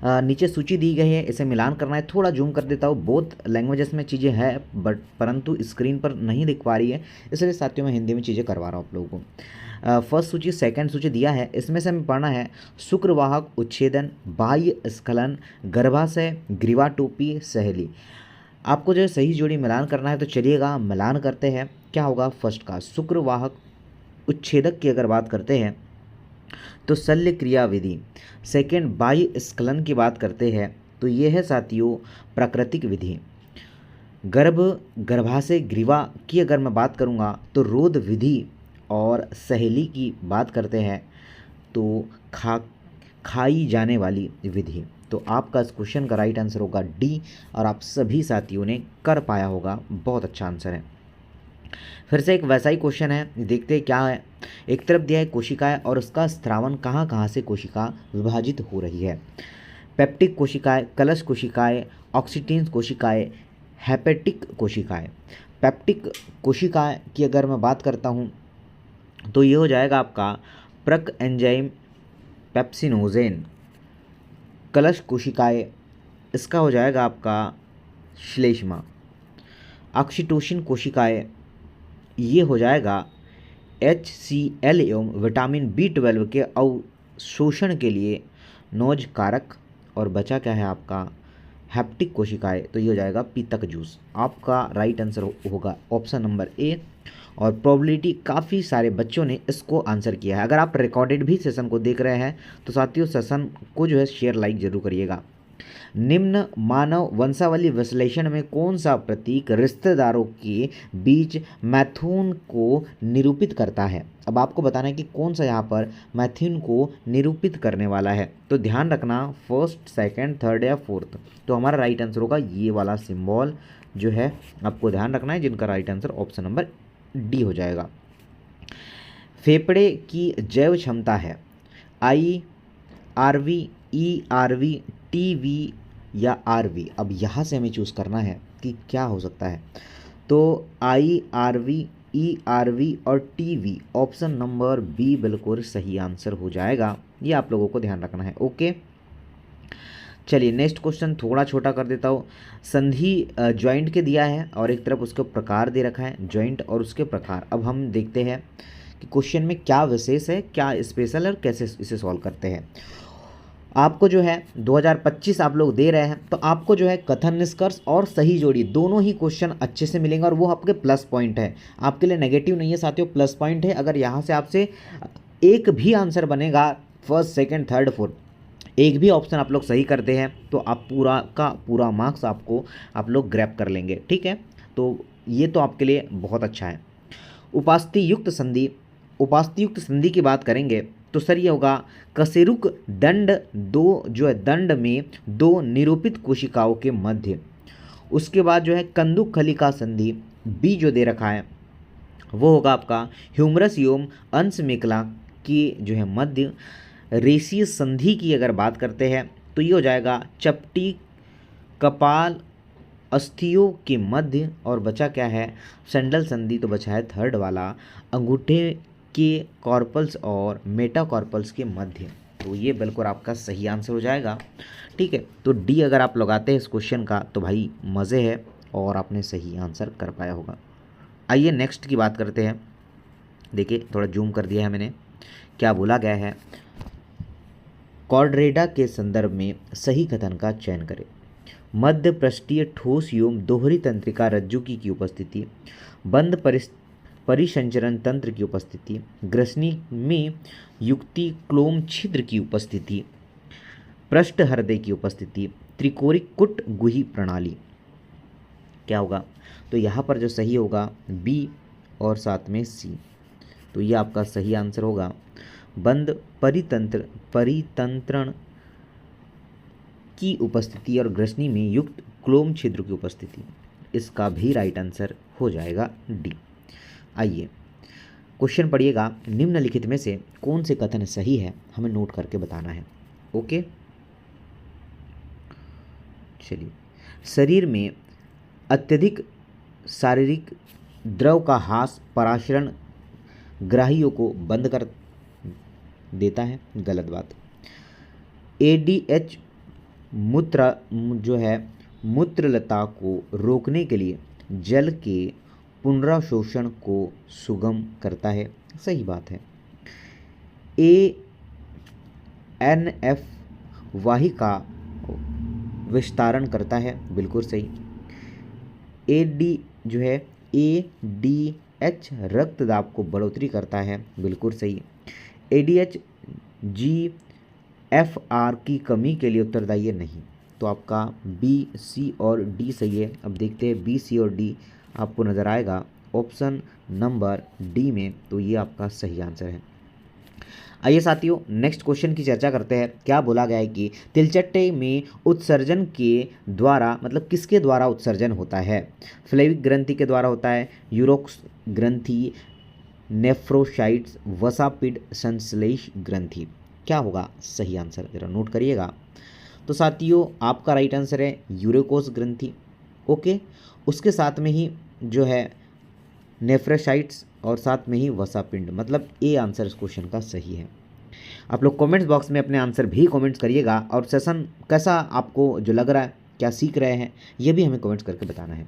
नीचे सूची दी गई है, इसे मिलान करना है। थोड़ा जूम कर देता हूँ, बोथ लैंग्वेजेस में चीज़ें हैं बट परंतु स्क्रीन पर नहीं दिख पा रही है, इसलिए साथियों मैं हिंदी में चीज़ें करवा रहा हूँ आप लोगों को। फर्स्ट सूची सेकंड सूची दिया है, इसमें से हमें पढ़ना है शुक्रवाहक उच्छेदन, बाह्य स्खलन, गर्भाशय, ग्रीवा टोपी, सहेली। आपको जो है सही जोड़ी मिलान करना है, तो चलिएगा मिलान करते हैं। क्या होगा फर्स्ट का शुक्रवाहक उच्छेदक की अगर बात करते हैं तो शल्य क्रिया विधि। सेकेंड बाह्य स्खलन की बात करते हैं तो ये है साथियों प्राकृतिक विधि। गर्भाशय ग्रीवा की अगर मैं बात करूँगा तो रोध विधि। और सहेली की बात करते हैं तो खाई जाने वाली विधि। तो आपका इस क्वेश्चन का राइट आंसर होगा डी, और आप सभी साथियों ने कर पाया होगा, बहुत अच्छा आंसर है। फिर से एक वैसा ही क्वेश्चन है, देखते हैं क्या है। एक तरफ दिया है कोशिकाएं और उसका स्त्रावन कहाँ कहाँ से कोशिका विभाजित हो रही है। पेप्टिक कोशिकाएं, कलश कोशिकाएं, ऑक्सीटिन कोशिकाएं, हेपेटिक कोशिकाएं। पेप्टिक कोशिकाएं की अगर मैं बात करता हूँ तो ये हो जाएगा आपका प्रक एंजाइम पेप्सिनोजेन। कलश कोशिकाएं, इसका हो जाएगा आपका श्लेष्मा। ऑक्सीटोसिन कोशिकाएं, ये हो जाएगा HCl एवं विटामिन B12 के अवशोषण के लिए नोज कारक। और बचा क्या है आपका हैप्टिक कोशिकाएं, तो ये हो जाएगा पीतक जूस। आपका राइट आंसर होगा ऑप्शन नंबर ए। और प्रोबेबिलिटी काफ़ी सारे बच्चों ने इसको आंसर किया है। अगर आप रिकॉर्डेड भी सेशन को देख रहे हैं तो साथियों सेशन को जो है शेयर लाइक जरूर करिएगा। निम्न मानव वंशावली विश्लेषण में कौन सा प्रतीक रिश्तेदारों के बीच मैथुन को निरूपित करता है। अब आपको बताना है कि कौन सा यहाँ पर मैथुन को निरूपित करने वाला है। तो ध्यान रखना फर्स्ट सेकंड थर्ड या फोर्थ, तो हमारा राइट आंसर होगा ये वाला सिंबल जो है, आपको ध्यान रखना है, जिनका right answer option number D हो जाएगा। फेफड़े की जैव क्षमता है IRV, ERV, TV या RV। अब यहाँ से हमें चूज़ करना है कि क्या हो सकता है। तो IRV, ERV और TV, ऑप्शन नंबर बी बिल्कुल सही आंसर हो जाएगा। ये आप लोगों को ध्यान रखना है। ओके, चलिए नेक्स्ट क्वेश्चन थोड़ा छोटा कर देता हूँ। संधि जॉइंट के दिया है और एक तरफ उसके प्रकार दे रखा है, जॉइंट और उसके प्रकार। अब हम देखते हैं कि क्वेश्चन में क्या विशेष है, क्या स्पेशल है और कैसे इसे सॉल्व करते हैं। आपको जो है 2025 आप लोग दे रहे हैं, तो आपको जो है कथन निष्कर्ष और सही जोड़ी दोनों ही क्वेश्चन अच्छे से मिलेंगे, और वो आपके प्लस पॉइंट है, आपके लिए नेगेटिव नहीं है साथियों, प्लस पॉइंट है। अगर यहाँ से आपसे एक भी आंसर बनेगा, फर्स्ट सेकंड थर्ड फोर्थ, एक भी ऑप्शन आप लोग सही करते हैं तो आप पूरा का पूरा मार्क्स आप लोग ग्रैब कर लेंगे। ठीक है, तो ये तो आपके लिए बहुत अच्छा है। उपास्थि युक्त संधि, उपास्थि युक्त संधि की बात करेंगे तो सर ये होगा कशेरुक दंड, दो जो है दंड में दो निरूपित कोशिकाओं के मध्य। उसके बाद जो है कंदुक खलिका संधि, बी जो दे रखा है वो होगा आपका ह्यूमरस एवं अंश मेखला की जो है मध्य। रेशीय संधि की अगर बात करते हैं तो ये हो जाएगा चपटी कपाल अस्थियों के मध्य। और बचा क्या है संडल संधि, तो बचा है थर्ड वाला अंगूठे के कॉर्पल्स और मेटाकॉर्पल्स के मध्य। तो ये बिल्कुल आपका सही आंसर हो जाएगा। ठीक है, तो डी अगर आप लगाते हैं इस क्वेश्चन का तो भाई मज़े है और आपने सही आंसर कर पाया होगा। आइए नेक्स्ट की बात करते हैं। देखिए थोड़ा जूम कर दिया है मैंने, क्या बोला गया है। कॉर्डरेडा के संदर्भ में सही कथन का चयन करें। मध्य पृष्ठीय ठोस एवं दोहरी तंत्रिका रज्जु की उपस्थिति, बंद परिसंचरण तंत्र की उपस्थिति, ग्रसनी में युक्ति क्लोम छिद्र की उपस्थिति, पृष्ठ हृदय की उपस्थिति, त्रिकोणिक कुट गुही प्रणाली। क्या होगा, तो यहाँ पर जो सही होगा बी और साथ में सी। तो ये आपका सही आंसर होगा बंद परितंत्रण की उपस्थिति और ग्रसनी में युक्त क्लोम छिद्र की उपस्थिति। इसका भी राइट आंसर हो जाएगा डी। आइए क्वेश्चन पढ़िएगा। निम्नलिखित में से कौन से कथन सही है, हमें नोट करके बताना है। ओके, चलिए। शरीर में अत्यधिक शारीरिक द्रव का हास पराशरण ग्राहियों को बंद कर देता है, गलत बात। ADH मूत्र जो है मूत्रलता को रोकने के लिए जल के पुनराशोषण को सुगम करता है। सही बात है। ए एन एफ वाहिका विस्तारण करता है, बिल्कुल सही। ए डी जो है ए डी एच रक्त दाब को बढ़ोतरी करता है, बिल्कुल सही। A D H G F R की कमी के लिए उत्तरदायी नहीं, तो आपका बी सी और डी सही है। अब देखते हैं बी सी और डी आपको नज़र आएगा ऑप्शन नंबर डी में, तो ये आपका सही आंसर है। आइए साथियों नेक्स्ट क्वेश्चन की चर्चा करते हैं। क्या बोला गया है कि तिलचट्टे में उत्सर्जन के द्वारा मतलब किसके द्वारा उत्सर्जन होता है? फ्लेविक ग्रंथि के द्वारा होता है, यूरोक्स ग्रंथि, नेफ्रोसाइट्स, वसापिड, संश्लेष ग्रंथि। क्या होगा सही आंसर, जरा नोट करिएगा। तो साथियों आपका राइट आंसर है यूरोकोस ग्रंथि। ओके, उसके साथ में ही जो है नेफ्रोसाइट्स और साथ में ही वसापिंड, मतलब ए आंसर इस क्वेश्चन का सही है। आप लोग कमेंट्स बॉक्स में अपने आंसर भी कमेंट्स करिएगा और सेशन कैसा आपको जो लग रहा है, क्या सीख रहे हैं, ये भी हमें कमेंट्स करके बताना है।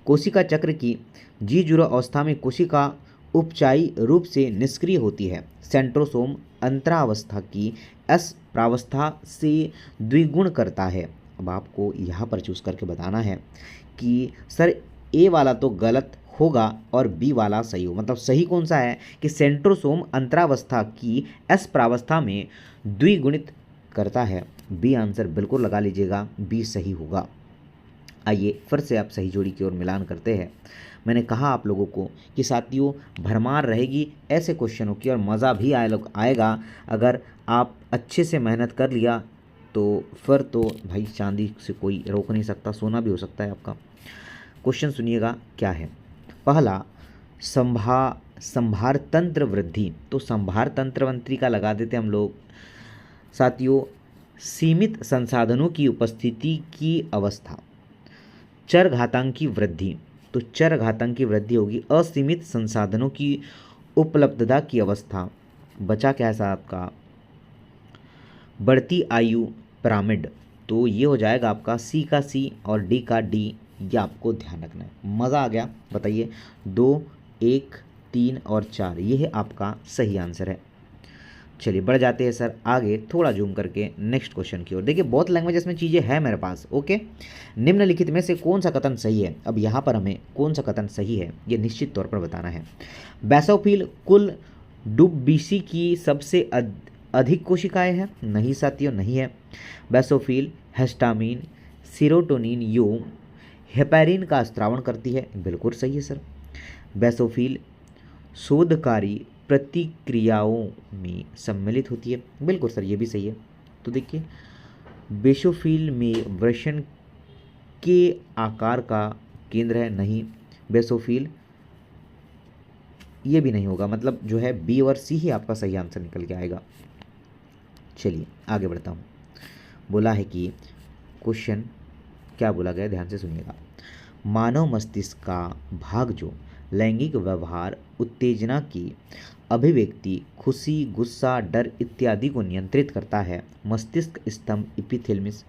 कोशिका चक्र की जी0 अवस्था में कोशिका उपचायी रूप से निष्क्रिय होती है। सेंट्रोसोम अंतरावस्था की एस प्रावस्था से द्विगुण करता है। अब आपको यहाँ पर चूज करके बताना है कि सर ए वाला तो गलत होगा और बी वाला सही हो, मतलब सही कौन सा है कि सेंट्रोसोम अंतरावस्था की एस प्रावस्था में द्विगुणित करता है। बी आंसर बिल्कुल लगा लीजिएगा, बी सही होगा। आइए फिर से आप सही जोड़ी की ओर मिलान करते हैं। मैंने कहा आप लोगों को कि साथियों भरमार रहेगी ऐसे क्वेश्चनों की और मज़ा भी आएगा। अगर आप अच्छे से मेहनत कर लिया तो फिर तो भाई चांदी से कोई रोक नहीं सकता, सोना भी हो सकता है आपका। क्वेश्चन सुनिएगा क्या है। पहला संभार तंत्र वृद्धि, तो संभार तंत्र मंत्री का लगा देते हम लोग। साथियों सीमित संसाधनों की उपस्थिति की अवस्था। चर घातांकी वृद्धि, तो चर घातांकी वृद्धि होगी असीमित संसाधनों की उपलब्धता की अवस्था। बचा क्या है आपका बढ़ती आयु पिरामिड, तो ये हो जाएगा आपका सी का सी और डी का डी। ये आपको ध्यान रखना है। मज़ा आ गया? बताइए 2, 1, 3 और 4 ये है आपका सही आंसर है। चलिए बढ़ जाते हैं सर आगे थोड़ा जूम करके नेक्स्ट क्वेश्चन की ओर। देखिए बहुत लैंग्वेजेस में चीज़ें हैं मेरे पास। ओके, निम्नलिखित में से कौन सा कथन सही है? अब यहाँ पर हमें कौन सा कथन सही है ये निश्चित तौर पर बताना है। बेसोफिल कुल डुब्बीसी की सबसे अधिक कोशिकाएं हैं? नहीं साथियों, नहीं है। बेसोफिल हिस्टामिन, सीरोटोनिन यो हेपेरिन का स्त्रावण करती है, बिल्कुल सही है सर। बेसोफिल शोधकारी प्रतिक्रियाओं में सम्मिलित होती है, बिल्कुल सर ये भी सही है। तो देखिए बेसोफिल में वृषण के आकार का केंद्र है, नहीं। बेसोफिल ये भी नहीं होगा, मतलब जो है बी और सी ही आपका सही आंसर निकल के आएगा। चलिए आगे बढ़ता हूँ। बोला है कि क्वेश्चन क्या बोला गया, ध्यान से सुनिएगा। मानव मस्तिष्क का भाग जो लैंगिक व्यवहार, उत्तेजना की अभिव्यक्ति, खुशी, गुस्सा, डर इत्यादि को नियंत्रित करता है। मस्तिष्क स्तंभ इपिथैलेमस,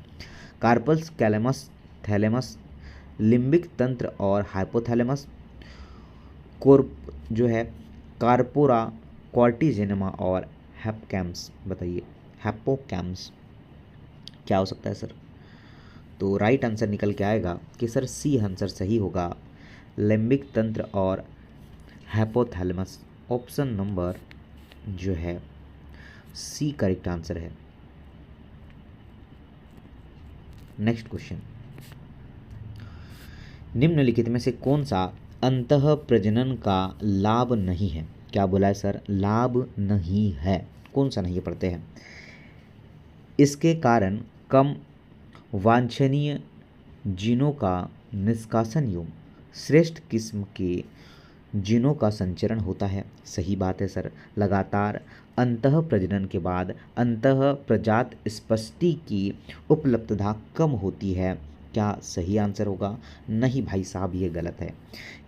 कार्पल्स कैलेमस, थैलेमस, लिम्बिक तंत्र और हाइपोथैलेमस, कोर्प जो है कार्पोरा, कॉर्टिजेनमा और हैप्पोकैम्पस। बताइए हैप्पोकैम्पस क्या हो सकता है सर? तो राइट आंसर निकल के आएगा कि सर सी आंसर सही होगा, लिम्बिक तंत्र और हाइपोथैलेमस। ऑप्शन नंबर जो है सी करेक्ट आंसर है। नेक्स्ट क्वेश्चन, निम्नलिखित में से कौन सा अंतः प्रजनन का लाभ नहीं है? क्या बोला है सर? लाभ नहीं है, कौन सा नहीं है पढ़ते हैं। इसके कारण कम वांछनीय जीनों का निष्कासन एवं श्रेष्ठ किस्म के जीनों का संचरण होता है। सही बात है सर। लगातार अंतः प्रजनन के बाद अंतः प्रजात स्पष्टि की उपलब्धता कम होती है। क्या सही आंसर होगा? नहीं भाई साहब ये गलत है।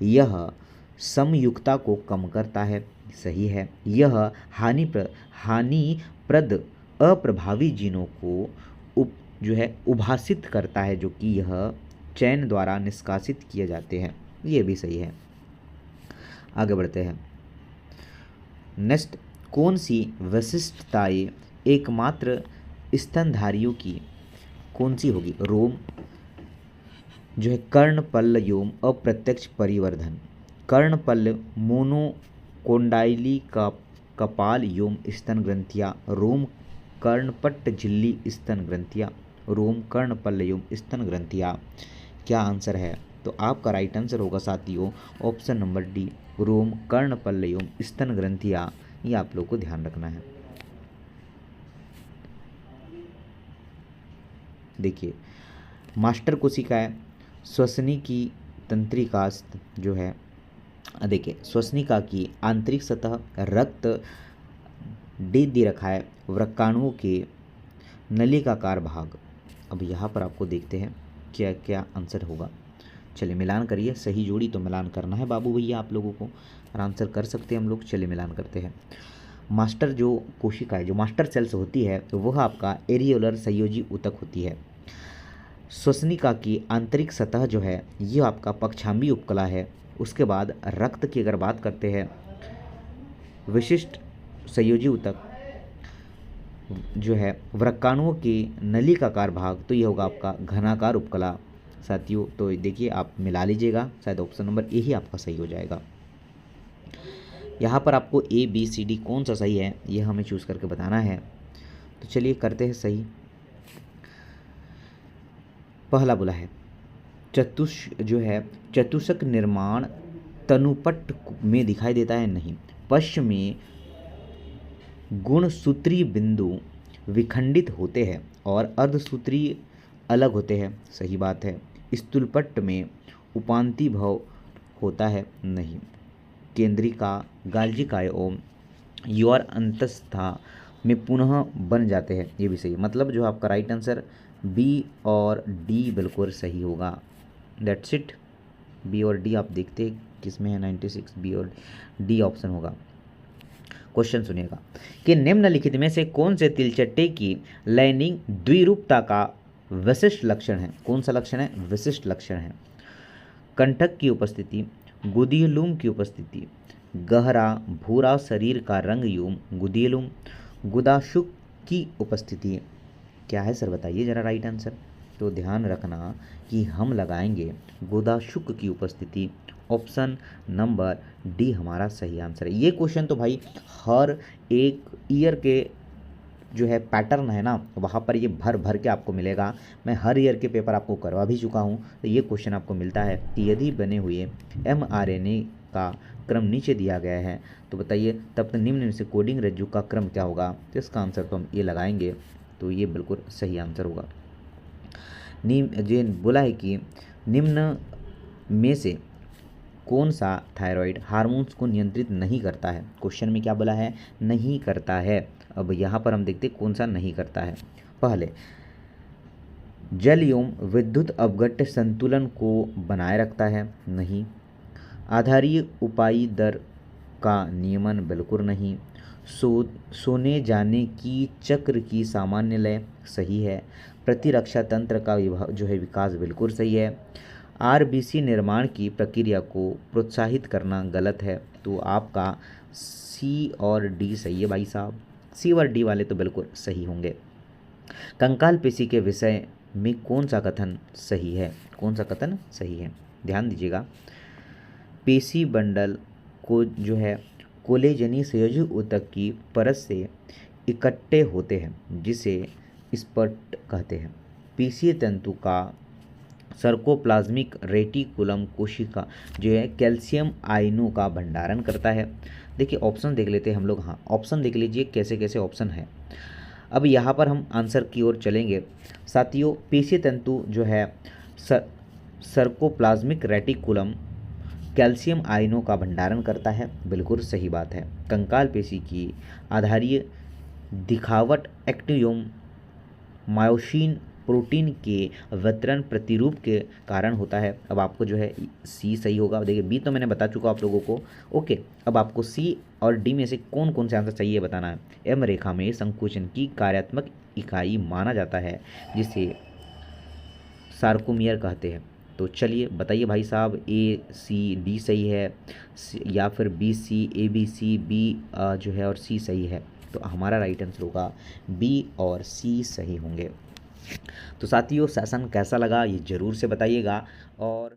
यह समयुक्ता को कम करता है, सही है। यह हानिप्रद अप्रभावी जीनों को जो है उभासित करता है, जो कि यह चयन द्वारा निष्कासित किए जाते हैं। ये भी सही है। आगे बढ़ते हैं। नेक्स्ट, कौन सी विशिष्टताएं एकमात्र स्तनधारियों की कौन सी होगी? रोम, जो है कर्णपल्ल योम अप्रत्यक्ष परिवर्धन, कर्णपल्ल मोनोकोंडाइली का कपाल योम स्तन ग्रंथियाँ, रोम कर्णपट्ट झिल्ली स्तन ग्रंथियाँ, रोम कर्णपल्ल योम स्तन ग्रंथियाँ। क्या आंसर है? तो आपका राइट आंसर होगा साथियों ऑप्शन नंबर डी, रोम कर्णपल्ल योम स्तन ग्रंथियाँ। ये आप लोग को ध्यान रखना है। देखिए, मास्टर कोशिकाएं श्वसनिकी तंत्रिका जो है, देखिए श्वसनिका की आंतरिक सतह, रक्त दे रखा है, वृक्काणुओं के नलिकाकार भाग। अब यहाँ पर आपको देखते हैं क्या क्या आंसर होगा। चलिए मिलान करिए, सही जोड़ी तो मिलान करना है बाबू भैया आप लोगों को, और आंसर कर सकते हैं हम लोग। चलिए मिलान करते हैं। मास्टर जो कोशिका है, जो मास्टर सेल्स होती है, तो वह आपका एरियोलर संयोजी ऊतक होती है। श्वसनिका की आंतरिक सतह जो है ये आपका पक्षाम्बी उपकला है। उसके बाद रक्त की अगर बात करते हैं, विशिष्ट संयोजी ऊतक जो है वृक्काणुओं के नलिकाकार भाग, तो ये होगा आपका घनाकार उपकला साथियों। तो देखिए आप मिला लीजिएगा, शायद ऑप्शन नंबर ए ही आपका सही हो जाएगा। यहाँ पर आपको ए बी सी डी कौन सा सही है ये हमें चूज़ करके बताना है। तो चलिए करते हैं सही। पहला बोला है चतुष्क निर्माण तनुपट्ट में दिखाई देता है, नहीं। पश्च में गुणसूत्री बिंदु विखंडित होते हैं और अर्धसूत्री अलग होते हैं, सही बात है। स्थूलपट्ट में उपांति भव होता है, नहीं। केंद्रिका गाल्जिकाय ओम योर अंतस्था में पुनः बन जाते हैं, ये भी सही। मतलब जो आपका राइट आंसर बी और डी बिल्कुल सही होगा। That's it. बी और डी आप देखते हैं किस में है, 96 बी और डी ऑप्शन होगा। क्वेश्चन सुनिएगा कि निम्नलिखित में से कौन से तिलचट्टे की लाइनिंग द्विरूपता का विशिष्ट लक्षण है? कौन सा लक्षण है? विशिष्ट लक्षण है। कंटक की उपस्थिति, गुदियलुम की उपस्थिति, गहरा भूरा शरीर का रंग यूम गुदियलुम, गुदाशुक की उपस्थिति। क्या है सर बताइए जरा राइट आंसर। तो ध्यान रखना कि हम लगाएंगे गुदाशुक की उपस्थिति। ऑप्शन नंबर डी हमारा सही आंसर है। ये क्वेश्चन तो भाई हर एक ईयर के जो है पैटर्न है ना, वहाँ पर ये भर भर के आपको मिलेगा। मैं हर ईयर के पेपर आपको करवा भी चुका हूँ। तो ये क्वेश्चन आपको मिलता है कि यदि बने हुए mRNA का क्रम नीचे दिया गया है तो बताइए तब तक निम्न में से कोडिंग रज्जु का क्रम क्या होगा? तो इसका आंसर तो हम ये लगाएंगे, तो ये बिल्कुल सही आंसर होगा। जो बोला है कि निम्न में से कौन सा थायराइड हार्मोन्स को नियंत्रित नहीं करता है? क्वेश्चन में क्या बोला है? नहीं करता है। अब यहाँ पर हम देखते कौन सा नहीं करता है। पहले, जल एवं विद्युत अपघट्य संतुलन को बनाए रखता है, नहीं। आधारीय उपायी दर का नियमन, बिल्कुल नहीं। सोने जाने की चक्र की सामान्य लय, सही है। प्रतिरक्षा तंत्र का जो है विकास, बिल्कुल सही है। आरबीसी निर्माण की प्रक्रिया को प्रोत्साहित करना, गलत है। तो आपका सी और डी सही है भाई साहब। सी और डी वाले तो बिल्कुल सही होंगे। कंकाल पेशी के विषय में कौन सा कथन सही है? कौन सा कथन सही है? ध्यान दीजिएगा। पेशी बंडल को जो है कोलेजनी संयोजी ऊतक की परत से इकट्ठे होते हैं, जिसे स्पट कहते हैं। पेशीय तंतु का सर्कोप्लाज्मिक रेटिकुलम कोशिका जो है कैल्शियम आयनों का भंडारण करता है। देखिए ऑप्शन देख लेते हैं हम लोग। हाँ, ऑप्शन देख लीजिए कैसे कैसे ऑप्शन है। अब यहाँ पर हम आंसर की ओर चलेंगे साथियों। पेशीय तंतु जो है सर्कोप्लाज्मिक रेटिकुलम कैल्शियम आयनों का भंडारण करता है, बिल्कुल सही बात है। कंकाल पेशी की आधारीय दिखावट एक्टियोम मायोसिन प्रोटीन के वितरण प्रतिरूप के कारण होता है। अब आपको जो है सी सही होगा। देखिए बी तो मैंने बता चुका आप लोगों को। ओके, अब आपको सी और डी में से कौन कौन से आंसर सही है बताना है। एम रेखा में संकुचन की कार्यात्मक इकाई माना जाता है, जिसे सार्कोमियर कहते हैं। तो चलिए बताइए भाई साहब, ए सी डी सही है या फिर B C A B C B जो है और सी सही है। तो हमारा राइट आंसर होगा बी और सी सही होंगे। तो साथियों, सेशन कैसा लगा ये ज़रूर से बताइएगा। और